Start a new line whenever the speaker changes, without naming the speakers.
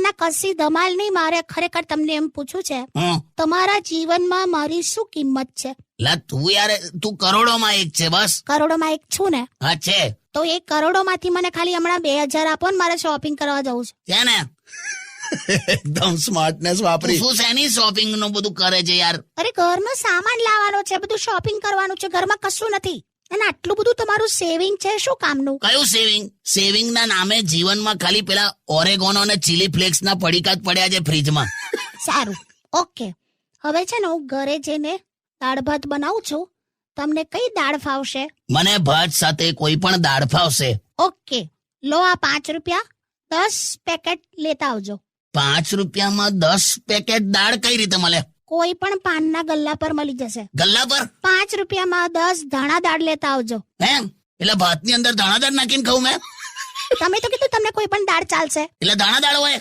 ના કશી ધમાલ નહીં, મારે ખરેખર તમને એમ પૂછવું છે,
હમ
તમારા જીવનમાં મારી શું કિંમત છે?
લા તું યાર તું કરોડોમાં એક છે બસ.
કરોડોમાં એક છું ને,
હા છે
તો એ કરોડોમાંથી મને ખાલી હમણાં 2000 આપો ને, મારે શોપિંગ કરવા જવું છે.
છે ને.
એકદમ સ્માર્ટનેસ વાપરી.
તું શું શેની શોપિંગ નું બધું કરે છે યાર?
અરે ઘરનો સામાન લાવવાનો છે, બધું શોપિંગ કરવાનું છે, ઘરમાં કશું નથી. અને આટલું બધું તમારું સેવિંગ છે, શું કામનું?
કયું સેવિંગ? સેવિંગ ના નામે જીવનમાં ખાલી પેલા ઓરેગોનો અને ચીલી ફ્લેક્સ ના પડીકા જ પડ્યા છે ફ્રીજમાં.
સારું, ઓકે. હવે છે ને હું ઘરે જઈને દાળ ભાત બનાવું છું. તમને કઈ દાળ ફાવશે?
મને ભાત સાથે કોઈ પણ દાળ ફાવશે.
ઓકે, લો આ 5 રૂપિયા, 10 પેકેટ લેતા આવજો.
5 રૂપિયામાં 10 પેકેટ દાળ કઈ રીતે મળે?
કોઈ પણ પાનના ગલ્લા પર મળી જશે.
ગલ્લા પર?
5 રૂપિયામાં 10 ધાણા દાળ લેતા આવજો.
એમ? એટલે ભાતની અંદર દાણા દાળ નાખીને ખાઉં મેં?
તમે તો કીધું તમને કોઈ પણ દાળ ચાલશે.
એટલે દાણા દાળ હોય.